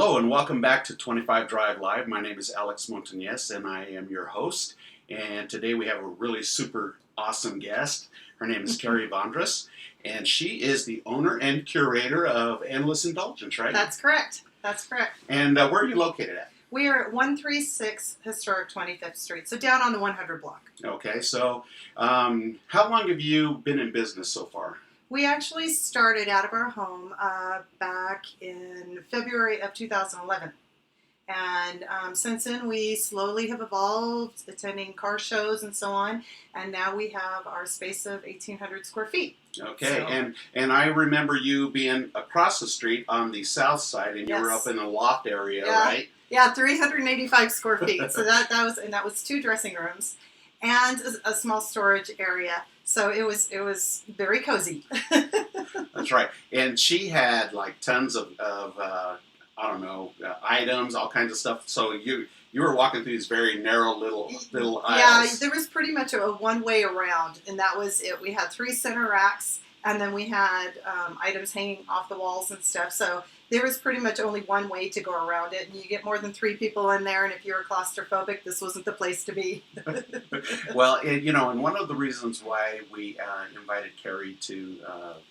Hello and welcome back to 25 Drive Live. My name is Alex Montañez and I am your host. And today we have a really super awesome guest. Her name is Carrie Vondrus, and she is the owner and curator of Endless Indulgence, right? That's correct. That's correct. And where are you located at? We are at 136 Historic 25th Street, so down on the 100 block. Okay, so how long have you been in business so far? We actually started out of our home back in February of 2011. And since then, we slowly have evolved, attending car shows and so on. And now we have our space of 1,800 square feet. Okay, So, and I remember you being across the street on the south side, and you were yes. up in the loft area, Yeah. right? Yeah, 385 square feet. So that was 2 dressing rooms and a small storage area. So it was very cozy. That's right. And she had like tons of I don't know, items, all kinds of stuff. So you were walking through these very narrow little aisles. Yeah, there was pretty much a one-way around, and that was it. We had 3 center racks, and then we had items hanging off the walls and stuff. So there was pretty much only one way to go around it, and you get more than 3 people in there, and if you're claustrophobic, this wasn't the place to be. Well, and one of the reasons why we invited Carrie to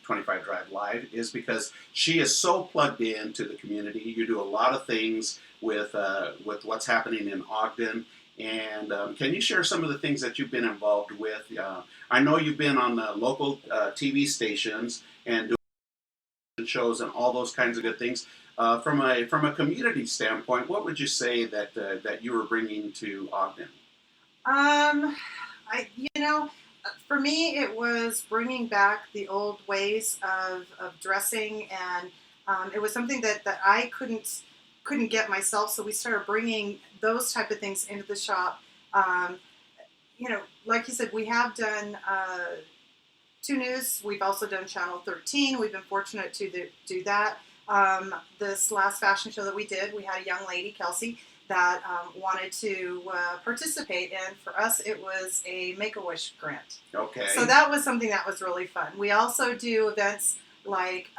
25 Drive Live is because she is so plugged into the community. You do a lot of things with what's happening in Ogden. And can you share some of the things that you've been involved with? I know you've been on the local TV stations and doing shows and all those kinds of good things. From a community standpoint, what would you say that you were bringing to Ogden? For me, it was bringing back the old ways of dressing, and it was something that I couldn't get myself. So we started bringing those type of things into the shop. Like you said, we have done 2 News. We've also done Channel 13. We've been fortunate to do that. This last fashion show that we did, we had a young lady, Kelsey, that wanted to participate, and for us it was a Make-A-Wish grant. Okay. So that was something that was really fun. We also do events like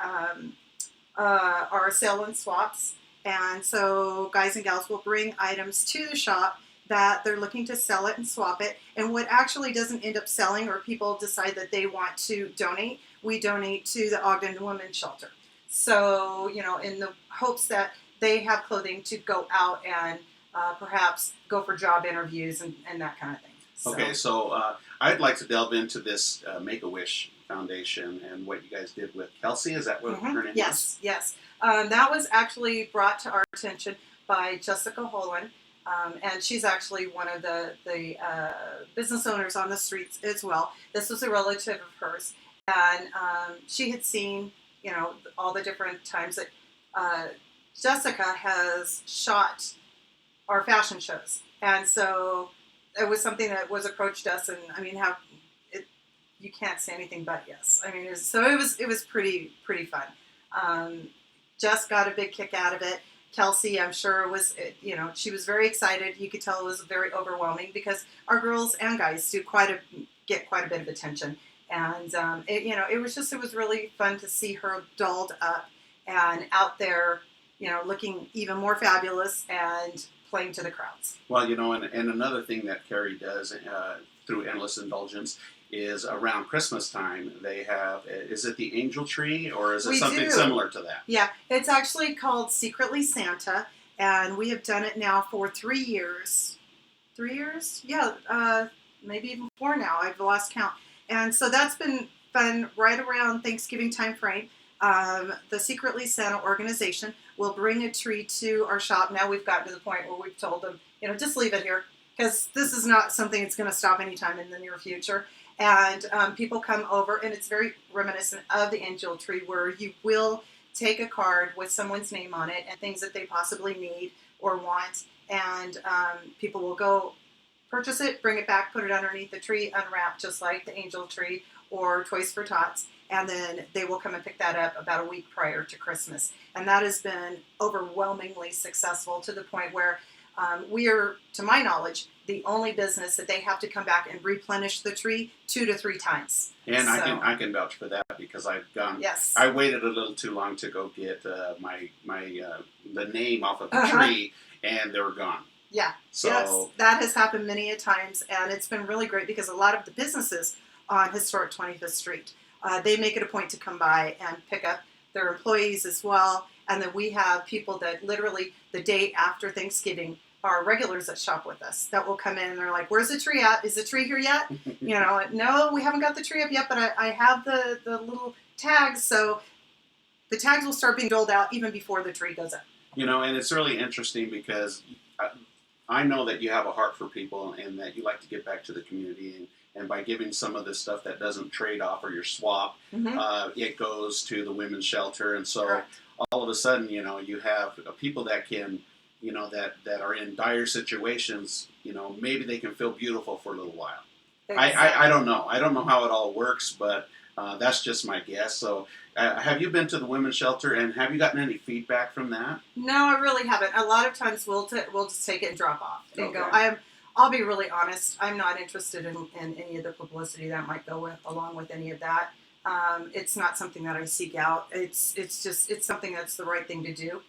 our sale and swaps, and so guys and gals will bring items to the shop that they're looking to sell it and swap it, and what actually doesn't end up selling or people decide that they want to donate, we donate to the Ogden Women's Shelter. So, in the hopes that they have clothing to go out and perhaps go for job interviews and that kind of thing. Okay, so I'd like to delve into this Make-A-Wish Foundation and what you guys did with Kelsey. Is that what her name was? Yes. That was actually brought to our attention by Jessica Holland, and she's actually one of the business owners on the streets as well. This was a relative of hers, and she had seen, all the different times that Jessica has shot our fashion shows, and so it was something that was approached us, and you can't say anything but yes. It was pretty fun. Jess got a big kick out of it. Kelsey, I'm sure she was very excited. You could tell it was very overwhelming because our girls and guys do get quite a bit of attention, and it was really fun to see her dolled up and out there, looking even more fabulous and playing to the crowds. Well, and another thing that Carrie does through Endless Indulgence is around Christmas time, they have, is it the angel tree or is it something similar to that? Yeah, it's actually called Secretly Santa, and we have done it now for 3 years. 3 years? Yeah, maybe even 4 now. I've lost count. And so that's been fun right around Thanksgiving time frame. The Secretly Santa organization will bring a tree to our shop. Now we've gotten to the point where we've told them, just leave it here because this is not something that's going to stop anytime in the near future. And people come over, and it's very reminiscent of the angel tree where you will take a card with someone's name on it and things that they possibly need or want, and people will go purchase it, bring it back, put it underneath the tree, unwrap just like the angel tree or Toys for Tots, and then they will come and pick that up about a week prior to Christmas. And that has been overwhelmingly successful to the point where We are, to my knowledge, the only business that they have to come back and replenish the tree 2 to 3 times. And So, I can vouch for that because I've gone. yes. I waited a little too long to go get my the name off of the Uh-huh. tree, and they were gone. Yeah. So Yes, that has happened many a times, and it's been really great because a lot of the businesses on historic 25th Street, they make it a point to come by and pick up their employees as well. And then we have people that literally the day after Thanksgiving are regulars that shop with us that will come in and they're like, "Where's the tree at? Is the tree here yet?" You know, no, we haven't got the tree up yet, but I have the little tags, so the tags will start being doled out even before the tree goes up. you know, and it's really interesting because I know that you have a heart for people and that you like to give back to the community. And by giving some of this stuff that doesn't trade off or your swap, it goes to the women's shelter. And so Correct. all of a sudden, you know, you have people that can, you know, that are in dire situations, you know, maybe they can feel beautiful for a little while. Exactly. I don't know. I don't know how it all works, but that's just my guess. So have you been to the women's shelter and have you gotten any feedback from that? No, I really haven't. A lot of times we'll just take it and drop off and go. Okay. I'll be really honest. I'm not interested in any of the publicity that might go along with any of that. It's not something that I seek out. It's something that's the right thing to do,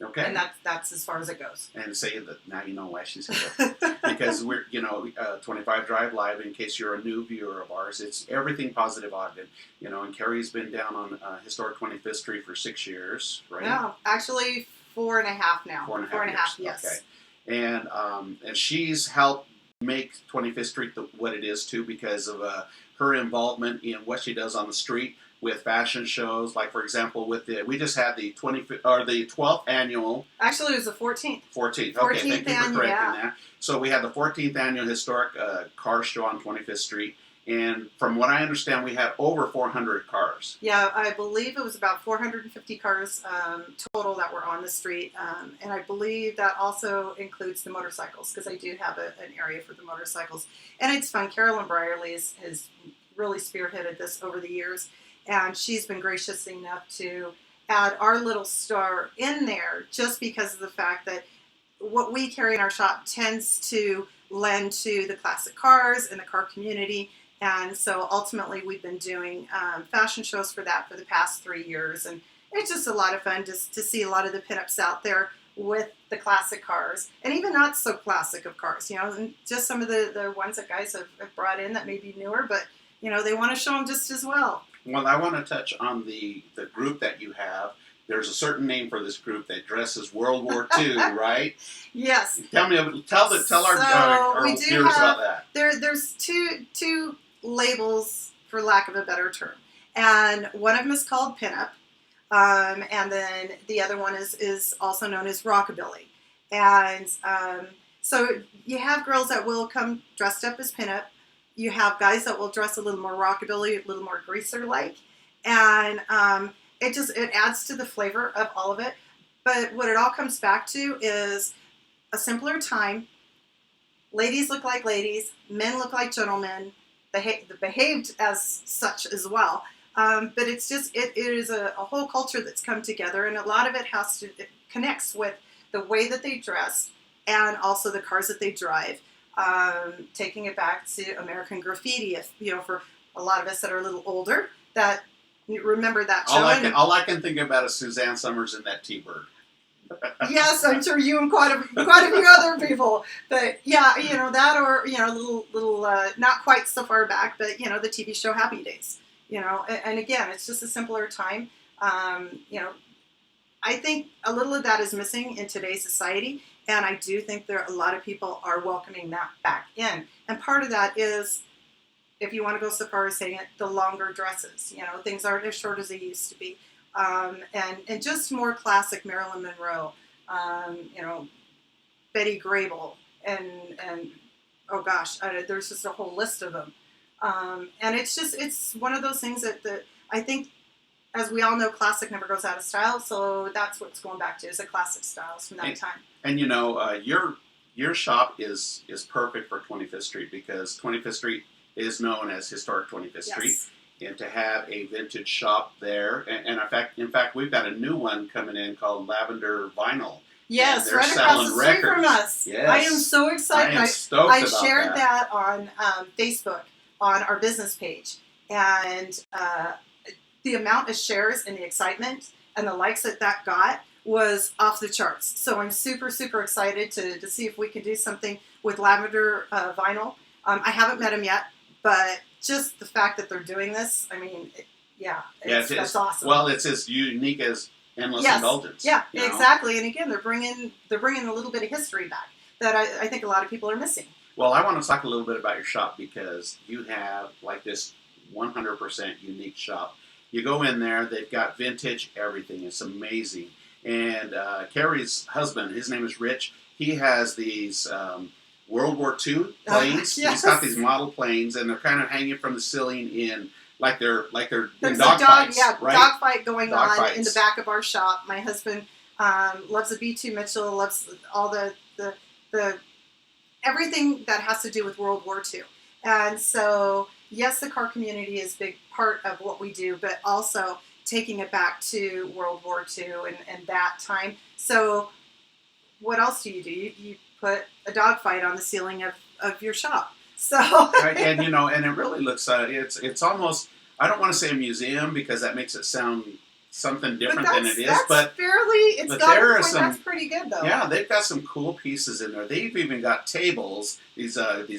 Okay. and that's as far as it goes. And say that now you know why she's here. Because we're, 25 Drive Live, in case you're a new viewer of ours, it's everything positive Ogden. You know, and Carrie's been down on historic 25th Street for 6 years, right? No, actually 4.5 now. 4.5 years. Yes. Okay. And she's helped make 25th Street what it is too because of her involvement in what she does on the street with fashion shows. Like for example, we just had the 12th annual. Actually, it was the 14th. 14th. Okay, thank you for correcting yeah. that. So we had the 14th annual historic car show on 25th Street. And from what I understand, we had over 400 cars. Yeah, I believe it was about 450 cars total that were on the street. And I believe that also includes the motorcycles because I do have an area for the motorcycles. And it's fun. Carolyn Brierly has really spearheaded this over the years. And she's been gracious enough to add our little star in there just because of the fact that what we carry in our shop tends to lend to the classic cars and the car community. And so ultimately we've been doing fashion shows for that for the past 3 years. And it's just a lot of fun just to see a lot of the pinups out there with the classic cars and even not so classic of cars, and just some of the ones that guys have brought in that may be newer, but, they want to show them just as well. Well, I want to touch on the group that you have. There's a certain name for this group that dresses World War II, right? Yes. Tell our viewers about that. There's two labels, for lack of a better term, and one of them is called Pin-Up, and then the other one is also known as Rockabilly, and so you have girls that will come dressed up as Pin-Up. You have guys that will dress a little more rockabilly, a little more greaser-like, and it adds to the flavor of all of it. But what it all comes back to is a simpler time. Ladies look like ladies, men look like gentlemen, behaved as such as well. But it is a whole culture that's come together, and a lot of it it connects with the way that they dress and also the cars that they drive. Taking it back to American Graffiti, for a lot of us that are a little older, that remember that show. All I can think about is Suzanne Summers in that T-Bird. Yes, I'm sure you and quite a few other people. But yeah, that or little not quite so far back, but the TV show Happy Days. And again, it's just a simpler time. I think a little of that is missing in today's society. And I do think a lot of people are welcoming that back in. And part of that is, if you want to go so far as saying it, the longer dresses. Things aren't as short as they used to be. And just more classic Marilyn Monroe, Betty Grable, and oh gosh, there's just a whole list of them. And it's one of those things that I think, as we all know, classic never goes out of style. So that's what's going back to, is the classic styles from that time. And your shop is perfect for 25th Street because 25th Street is known as historic 25th Street. And to have a vintage shop there, and in fact, we've got a new one coming in called Lavender Vinyl, Yes, they're right across the selling street from records. us. Yes. I am so excited. I am stoked I about shared that. that on Facebook on our business page, and the amount of shares and the excitement and the likes that got was off the charts. So I'm super, super excited to see if we can do something with Lavender Vinyl. I haven't met him yet, but just the fact that they're doing this, I mean, that's awesome. Well, it's as unique as Endless Indulgence. Yeah, you know? exactly. And again, they're bringing a little bit of history back that I think a lot of people are missing. Well, I want to talk a little bit about your shop because you have like this 100% unique shop. You go in there, they've got vintage everything. It's amazing. And Carrie's husband, his name is Rich. He has these World War II planes. Yes. He's got these model planes, and they're kind of hanging from the ceiling in like they're There's in dog fights, right? dog fight going Dog on fights. in the back of our shop. My husband loves the B2 Mitchell, loves all the everything that has to do with World War II. And so, yes, the car community is a big part of what we do, but also taking it back to World War II and that time. So what else do? You put a dogfight on the ceiling of your shop. So Right, and and it really looks it's almost, I don't want to say a museum because that makes it sound something different than it is, that's that's pretty good though. Yeah, they've got some cool pieces in there. They've even got tables, these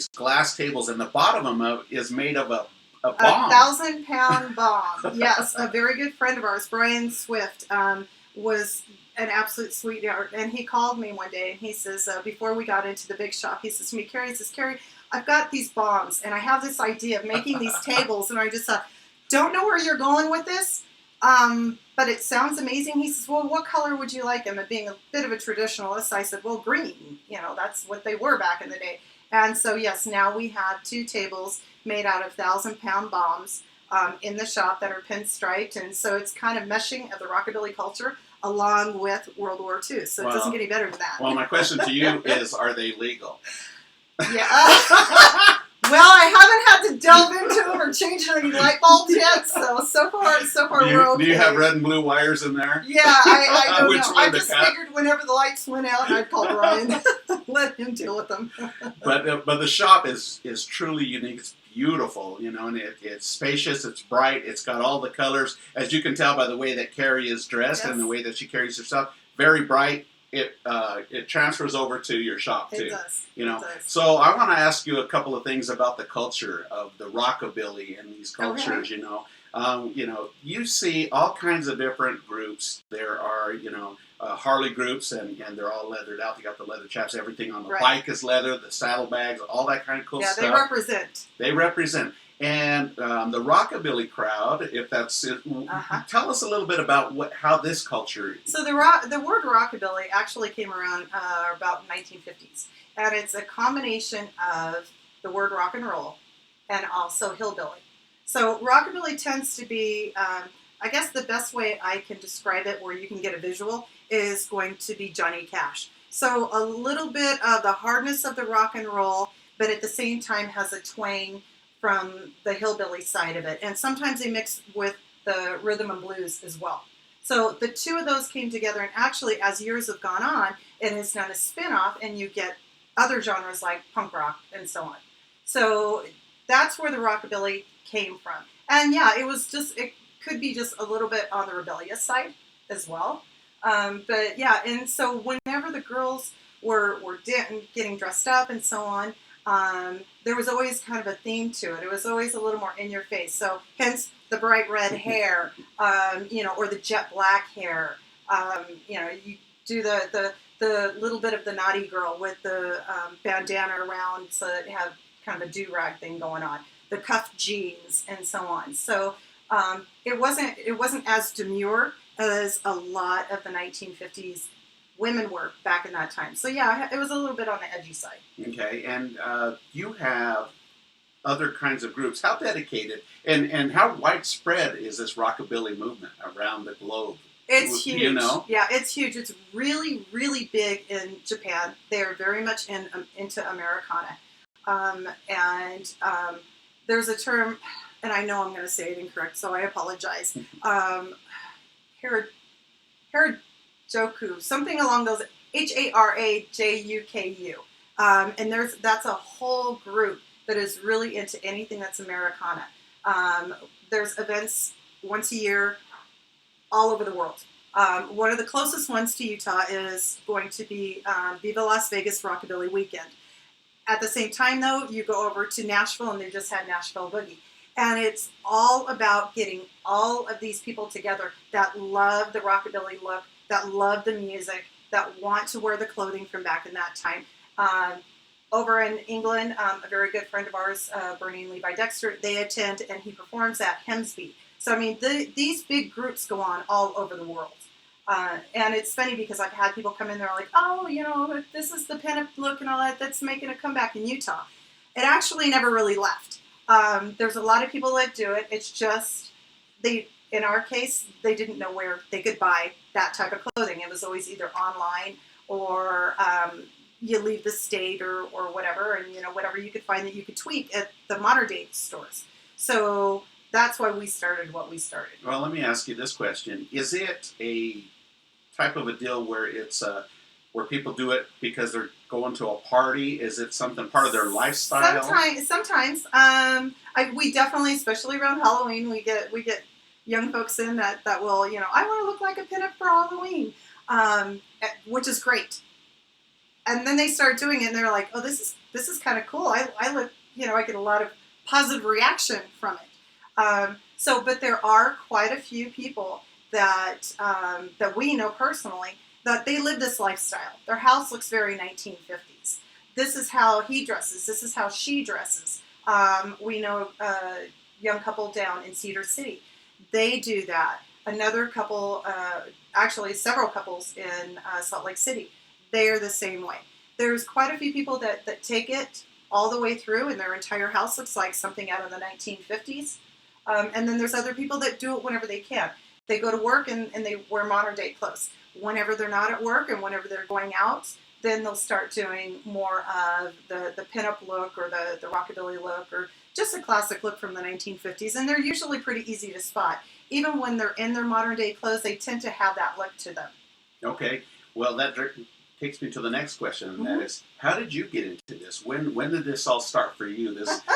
glass tables, and the bottom of them is made of a bomb. 1,000-pound bomb. Yes, a very good friend of ours, Brian Swift, was an absolute sweetheart. And he called me one day and he says, before we got into the big shop, he says to me, Carrie, I've got these bombs and I have this idea of making these tables. And I just thought, don't know where you're going with this, but it sounds amazing. He says, well, what color would you like them? And being a bit of a traditionalist, I said, well, green. That's what they were back in the day. And so, yes, now we have 2 tables made out of 1,000-pound bombs in the shop that are pinstriped. And so it's kind of meshing of the rockabilly culture along with World War II. So it doesn't get any better than that. Well, my question to you is, are they legal? Yeah. Well, I haven't had to delve into them or change any light bulbs yet. So far we're okay. Do you have red and blue wires in there? Yeah, I don't know. I just cut? figured whenever the lights went out, I'd call Brian, let him deal with them. But the shop is truly unique. It's beautiful, and it's spacious. It's bright. It's got all the colors, as you can tell by the way that Carrie is dressed and the way that she carries herself. Very bright. It transfers over to your shop too. It does. It does. So I want to ask you a couple of things about the culture of the rockabilly and these cultures. Okay. You see all kinds of different groups. There are Harley groups, and they're all leathered out. They got the leather chaps. Everything on the bike is leather. The saddlebags, all that kind of cool stuff. Yeah, they represent. And the rockabilly crowd, if that's it, tell us a little bit about how this culture. So the word rockabilly actually came around about 1950s, and it's a combination of the word rock and roll and also hillbilly. So rockabilly tends to be, I guess the best way I can describe it, where you can get a visual, is going to be Johnny Cash. So a little bit of the hardness of the rock and roll, but at the same time has a twang from the hillbilly side of it. And sometimes they mix with the rhythm and blues as well. So the two of those came together, and actually as years have gone on, it has done a spin-off, and you get other genres like punk rock and so on. So that's where the rockabilly came from. And yeah, it could be just a little bit on the rebellious side as well. But yeah, and so whenever the girls were getting dressed up and so on, there was always kind of a theme to it. It was always a little more in your face. So hence the bright red hair, or the jet black hair. You do the little bit of the naughty girl with the bandana around, so that you have kind of a do-rag thing going on. The cuffed jeans and so on. So it wasn't as demure as a lot of the 1950s women were back in that time. So yeah, it was a little bit on the edgy side. Okay, and you have other kinds of groups. How dedicated and how widespread is this rockabilly movement around the globe? It's huge. Yeah, it's huge. It's really, really big in Japan. They're very much into Americana. There's a term, and I know I'm going to say it incorrect, so I apologize. Harajuku, something along those. Harajuku. And that's a whole group that is really into anything that's Americana. There's events once a year all over the world. One of the closest ones to Utah is going to be Viva Las Vegas Rockabilly Weekend. At the same time, though, you go over to Nashville, and they just had Nashville Boogie. And it's all about getting all of these people together that love the rockabilly look, that love the music, that want to wear the clothing from back in that time. Over in England, a very good friend of ours, Bernie Levi Dexter, they attend, and he performs at Hemsby. So, I mean, these big groups go on all over the world. And it's funny because I've had people come in there like, oh, this is the pin-up look and all that that's making a comeback in Utah. It actually never really left. There's a lot of people that do it. It's just, in our case, they didn't know where they could buy that type of clothing. It was always either online or you leave the state or whatever, and whatever you could find that you could tweak at the modern day stores. So that's why we started what we started. Well, let me ask you this question. Is it a type of a deal where it's where people do it because they're going to a party? Is it something part of their lifestyle? Sometimes. We definitely, especially around Halloween, we get young folks in that will, I want to look like a pinup for Halloween, which is great. And then they start doing it, and they're like, oh, this is kind of cool. I look, I get a lot of positive reaction from it. But there are quite a few people that we know personally that they live this lifestyle. Their house looks very 1950s. This is how he dresses. This is how she dresses. We know a young couple down in Cedar City. They do that. Another couple, actually several couples in Salt Lake City, they are the same way. There's quite a few people that take it all the way through, and their entire house looks like something out of the 1950s. And then there's other people that do it whenever they can. They go to work and they wear modern day clothes. Whenever they're not at work and whenever they're going out, then they'll start doing more of the pinup look or the rockabilly look or just a classic look from the 1950s. And they're usually pretty easy to spot. Even when they're in their modern day clothes, they tend to have that look to them. Okay. Well, that takes me to the next question, and that is, how did you get into this? When did this all start for you,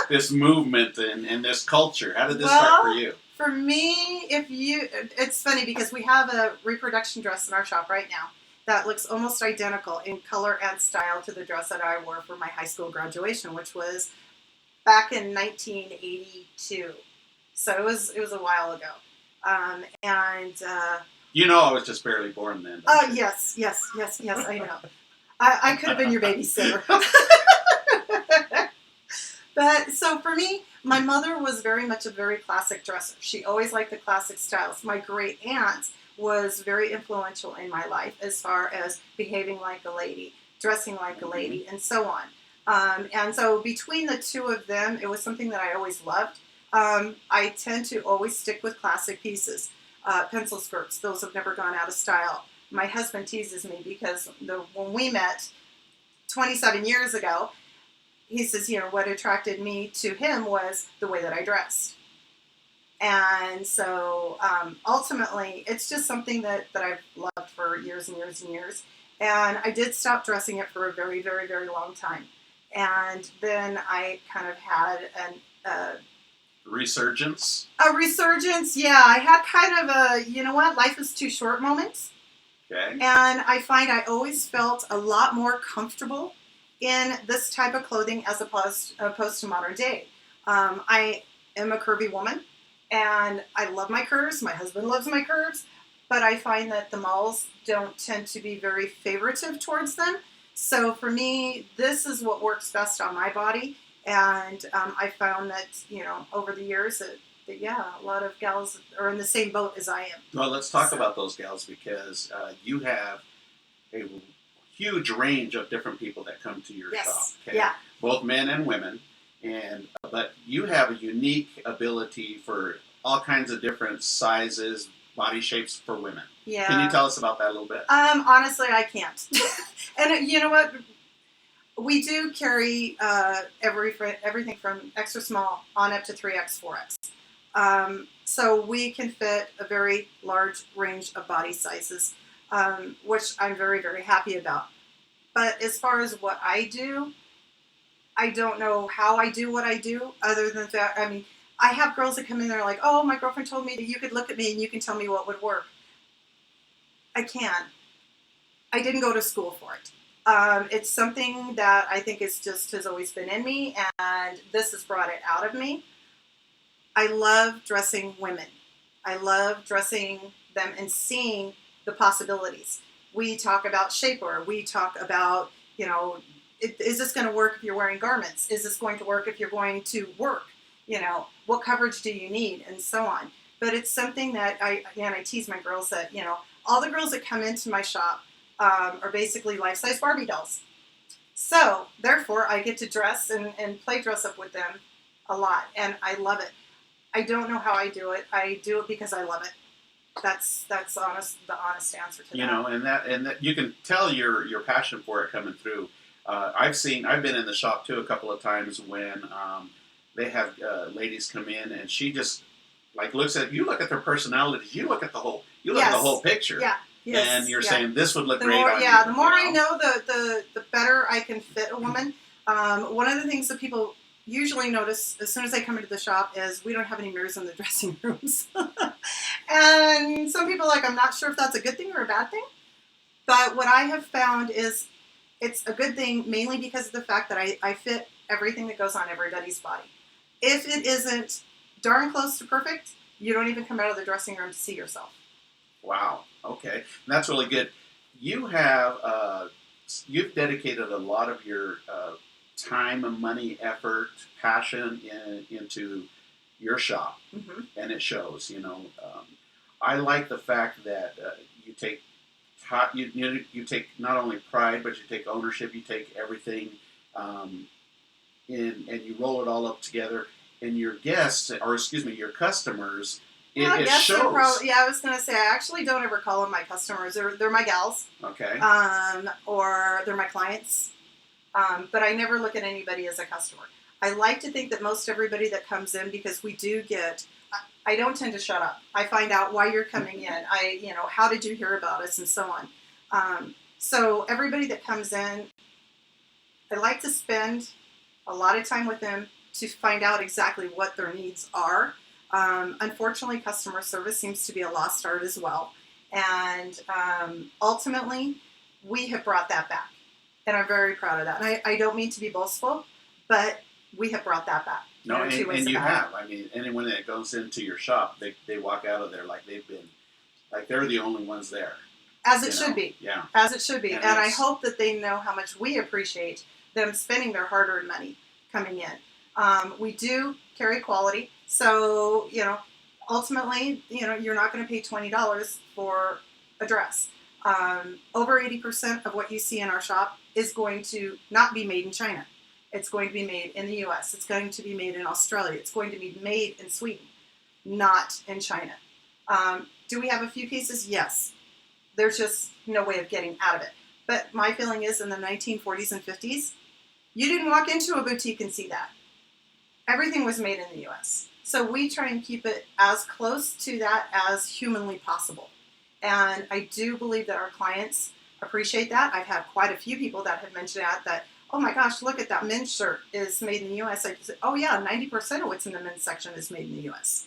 this movement and this culture? How did this start for you? For me, it's funny because we have a reproduction dress in our shop right now that looks almost identical in color and style to the dress that I wore for my high school graduation, which was back in 1982. So it was a while ago. I was just barely born then. Oh, yes, I know. I could have been your babysitter. But so for me, my mother was very much a very classic dresser. She always liked the classic styles. My great aunt was very influential in my life as far as behaving like a lady, dressing like a lady, and so on. And so between the two of them, it was something that I always loved. I tend to always stick with classic pieces. Pencil skirts, those have never gone out of style. My husband teases me because when we met 27 years ago, he says, what attracted me to him was the way that I dressed. And so ultimately, it's just something that I've loved for years and years and years. And I did stop dressing it for a very, very, very long time. And then I kind of had resurgence? A resurgence, yeah. I had kind of a, life is too short moment. Okay. And I find I always felt a lot more comfortable in this type of clothing as opposed to modern day. I am a curvy woman, and I love my curves. My husband loves my curves, but I find that the malls don't tend to be very favoritive towards them. So for me, this is what works best on my body. And I found that, over the years that, a lot of gals are in the same boat as I am. Well, let's talk about those gals because you have a huge range of different people that come to your shop. Okay? Yeah. Both men and women. But you have a unique ability for all kinds of different sizes, body shapes for women. Yeah. Can you tell us about that a little bit? Honestly, I can't. And you know what? We do carry everything from extra small on up to 3X, 4X. So we can fit a very large range of body sizes, which I'm very, very happy about. But as far as what I do, I don't know how I do what I do, other than that. I mean, I have girls that come in there like, oh, my girlfriend told me that you could look at me and you can tell me what would work. I can. I didn't go to school for it. It's something that I think has always been in me, and this has brought it out of me. I love dressing women. I love dressing them and seeing the possibilities. We talk about shapewear. We talk about, is this going to work if you're wearing garments? Is this going to work if you're going to work? What coverage do you need, and so on. But it's something that I tease my girls that, all the girls that come into my shop are basically life-size Barbie dolls. So, therefore, I get to dress and play dress up with them a lot, and I love it. I don't know how I do it. I do it because I love it. That's the honest answer to that. And that you can tell your passion for it coming through. I've been in the shop too a couple of times when they have ladies come in, and she just looks at you, look at their personalities, you look at the whole picture. Yeah. Yes, and you're saying this would look great more, on you. Yeah, the more I know, the better I can fit a woman. One of the things that people usually notice as soon as they come into the shop is we don't have any mirrors in the dressing rooms. And some people I'm not sure if that's a good thing or a bad thing. But what I have found is it's a good thing mainly because of the fact that I fit everything that goes on everybody's body. If it isn't darn close to perfect, you don't even come out of the dressing room to see yourself. Wow. Okay. And that's really good. You have you've dedicated a lot of your time and money, effort, passion into your shop, mm-hmm. and it shows. I like the fact that you take you take not only pride, but you take ownership. You take everything, and you roll it all up together. And your guests, your customers. It shows. I was going to say, I actually don't ever call them my customers. They're my gals. Okay. Or they're my clients. But I never look at anybody as a customer. I like to think that most everybody that comes in, because we do get, I don't tend to shut up. I find out why you're coming in. How did you hear about us, and so on. So everybody that comes in, I like to spend a lot of time with them to find out exactly what their needs are. Unfortunately, customer service seems to be a lost art as well. And ultimately, we have brought that back. And I'm very proud of that. And I don't mean to be boastful, but we have brought that back. No, and you have. I mean, anyone that goes into your shop, they walk out of there like they're the only ones there. As it should be. Yeah. As it should be. And I hope that they know how much we appreciate them spending their hard-earned money coming in. We do carry quality. So, ultimately, you're not going to pay $20 for a dress. Over 80% of what you see in our shop is going to not be made in China. It's going to be made in the U.S. It's going to be made in Australia. It's going to be made in Sweden, not in China. Do we have a few pieces? Yes. There's just no way of getting out of it. But my feeling is in the 1940s and 50s, you didn't walk into a boutique and see that. Everything was made in the U.S. So we try and keep it as close to that as humanly possible. And I do believe that our clients appreciate that. I've had quite a few people that have mentioned that, oh my gosh, look at that men's shirt is made in the U.S. I said, oh yeah, 90% of what's in the men's section is made in the U.S.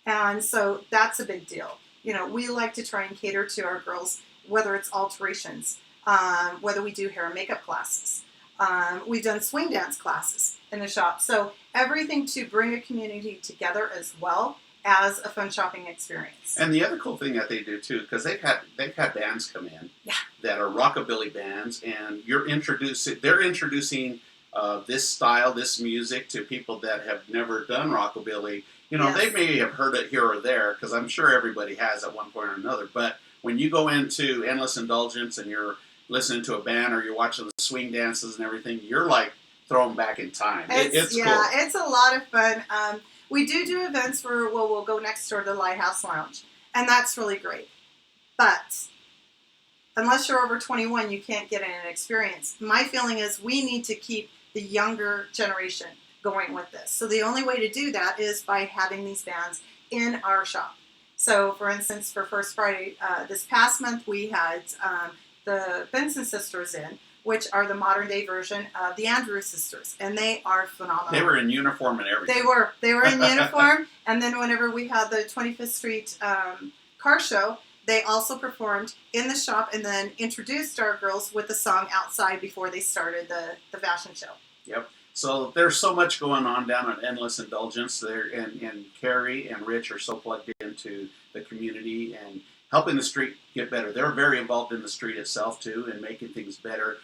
And so that's a big deal. We like to try and cater to our girls, whether it's alterations, whether we do hair and makeup classes. We've done swing dance classes in the shop. So everything to bring a community together as well as a fun shopping experience. And the other cool thing that they do too, because they've had bands come in that are rockabilly bands, and they're introducing this style, this music to people that have never done rockabilly. They may have heard it here or there, because I'm sure everybody has at one point or another. But when you go into Endless Indulgence and you're listening to a band or you're watching the swing dances and everything, you're thrown back in time. It's cool. Yeah, it's a lot of fun. We do events where we'll go next door to the Lighthouse Lounge, and that's really great. But unless you're over 21, you can't get in an experience. My feeling is we need to keep the younger generation going with this. So the only way to do that is by having these bands in our shop. So, for instance, for First Friday this past month, we had the Benson sisters in which are the modern day version of the Andrews sisters, and they are phenomenal. They were in uniform and everything. They were in uniform, and then whenever we had the 25th Street car show, they also performed in the shop and then introduced our girls with the song outside before they started the fashion show. Yep. So there's so much going on down at Endless Indulgence there, and Carrie and Rich are so plugged into the community and helping the street get better. They're very involved in the street itself too, and making things better,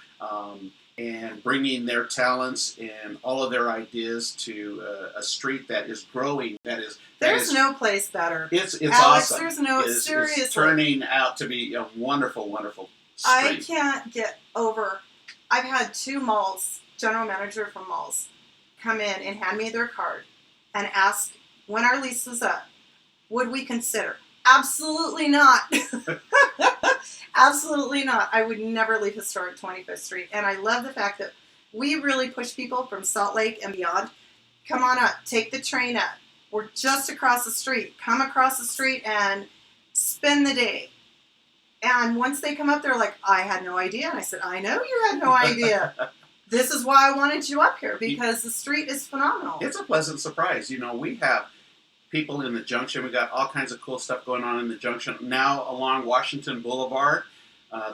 and bringing their talents and all of their ideas to a street that is growing. There's no place better. It's Alex, awesome. There's no seriously. It's turning out to be a wonderful, wonderful street. I can't get over. I've had 2 malls, general manager from malls, come in and hand me their card and ask when our lease was up, would we consider? Absolutely not. Absolutely not. I would never leave historic 25th Street. And I love the fact that we really push people from Salt Lake and beyond. Come on up. Take the train up. We're just across the street. Come across the street and spend the day. And once they come up, they're like, I had no idea. And I said, I know you had no idea. This is why I wanted you up here, because the street is phenomenal. It's a pleasant surprise. We have people in the Junction. We got all kinds of cool stuff going on in the Junction. Now along Washington Boulevard,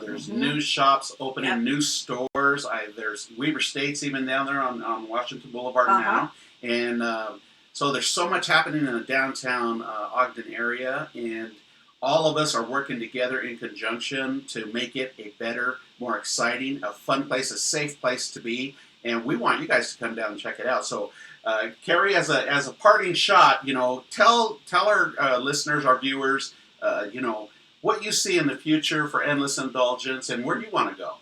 there's new shops opening, new stores. There's Weber State's even down there on Washington Boulevard now. And so there's so much happening in the downtown Ogden area, and all of us are working together in conjunction to make it a better, more exciting, a fun place, a safe place to be. And we want you guys to come down and check it out. So, Carrie, as a parting shot, tell our listeners, our viewers, what you see in the future for Endless Indulgence and where do you want to go?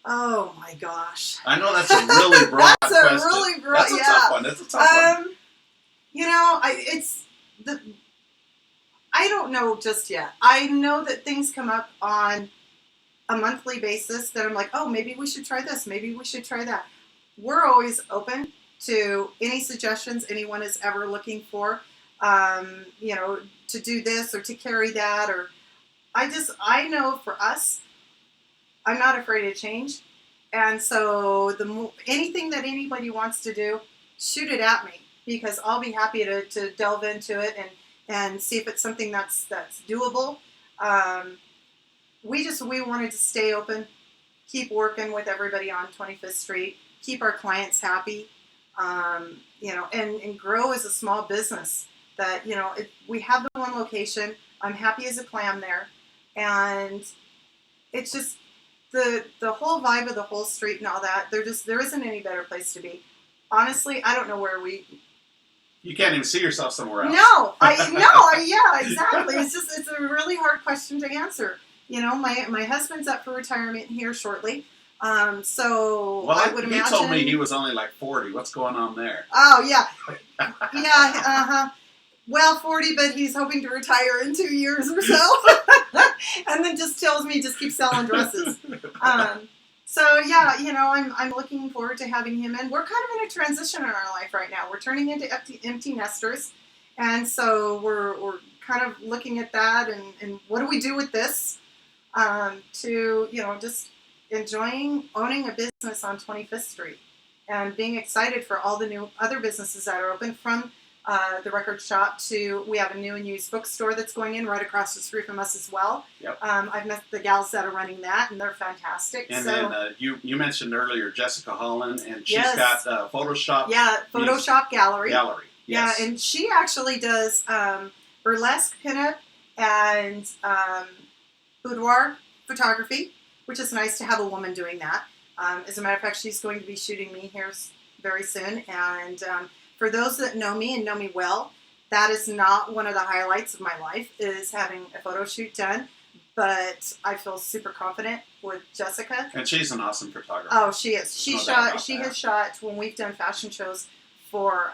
Oh my gosh! I know that's a really broad question. That's a really broad. That's a tough one. That's a tough one. I don't know just yet. I know that things come up on a monthly basis that I'm like, oh, maybe we should try this. Maybe we should try that. We're always open to any suggestions anyone is ever looking for, to do this or to carry that. Or I know for us, I'm not afraid of change. And so anything that anybody wants to do, shoot it at me, because I'll be happy to delve into it and see if it's something that's doable. We wanted to stay open, keep working with everybody on 25th Street, keep our clients happy, and grow as a small business. That, we have the one location. I'm happy as a clam there. And it's just the whole vibe of the whole street and all that. There isn't any better place to be. Honestly, I don't know where You can't even see yourself somewhere else. Yeah, exactly. It's a really hard question to answer. My husband's up for retirement here shortly. So I would imagine. He told me he was only like 40. What's going on there? Oh, yeah. Yeah, well, 40, but he's hoping to retire in 2 years or so. And then just tells me just keep selling dresses. So yeah, I'm looking forward to having him in. We're kind of in a transition in our life right now. We're turning into empty nesters, and so we're kind of looking at that and what do we do with this? To just enjoying owning a business on 25th Street and being excited for all the new other businesses that are open, from the record shop to we have a new and used bookstore that's going in right across the street from us as well. Yep. I've met the gals that are running that, and they're fantastic. And then you mentioned earlier Jessica Holland, and she's got Photoshop. Yeah, Photoshop Gallery. Gallery. Yes. Yeah, and she actually does burlesque pinup and boudoir photography, which is nice to have a woman doing that. As a matter of fact, she's going to be shooting me here very soon, and for those that know me and know me well, that is not one of the highlights of my life, is having a photo shoot done. But I feel super confident with Jessica. And she's an awesome photographer. Oh, she is. She has shot when we've done fashion shows for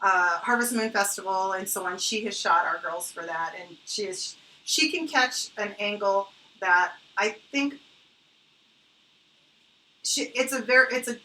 Harvest Moon Festival and so on. She has shot our girls for that, and she can catch an angle that I think it's a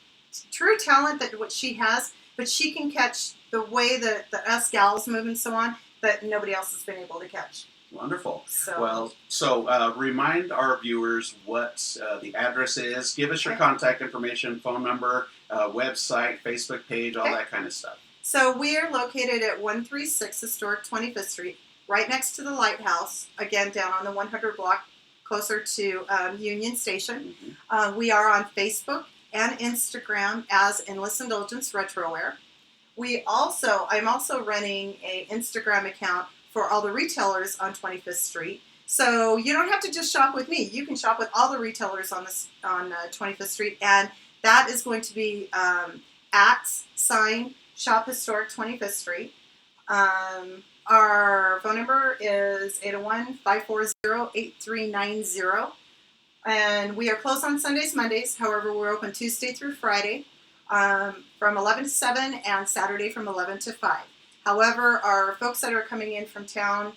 true talent that what she has. But she can catch the way that us gals move and so on that nobody else has been able to catch. Wonderful. So, Well, so remind our viewers what the address is. Give us your okay. contact information, phone number, website, Facebook page, all Okay. that kind of stuff. So we are located at 136 Historic 25th Street, right next to the lighthouse, again down on the 100 block, closer to Union Station. Mm-hmm. We are on Facebook and Instagram as Endless Indulgence Retroware. I'm also running a Instagram account for all the retailers on 25th Street. So you don't have to just shop with me. You can shop with all the retailers on 25th Street, and that is going to be at sign Shop Historic 25th Street. Our phone number is 801-540-8390. And we are closed on Sundays, Mondays. However, we're open Tuesday through Friday from 11 to 7 and Saturday from 11 to 5. However, our folks that are coming in from town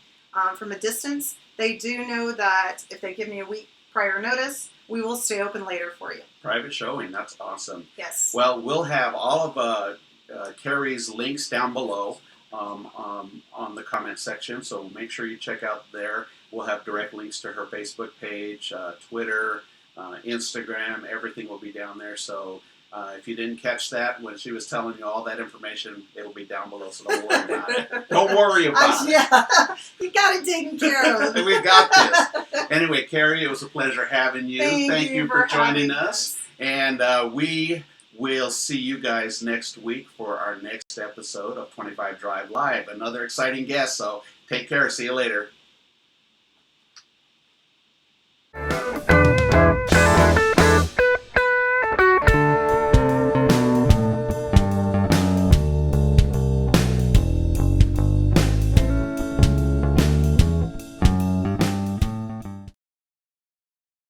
from a distance, they do know that if they give me a week prior notice, we will stay open later for you. Private showing. That's awesome. Yes. Well, we'll have all of Carrie's links down below on the comment section, so make sure you check out there. We'll have direct links to her Facebook page, Twitter, Instagram. Everything will be down there. So if you didn't catch that when she was telling you all that information, it'll be down below, so don't worry about it. Don't worry about it. Yeah, you got it taken care of. We got this. Anyway, Carrie, it was a pleasure having you. Thank you for joining having us. And we will see you guys next week for our next episode of 25 Drive Live. Another exciting guest, so take care. See you later.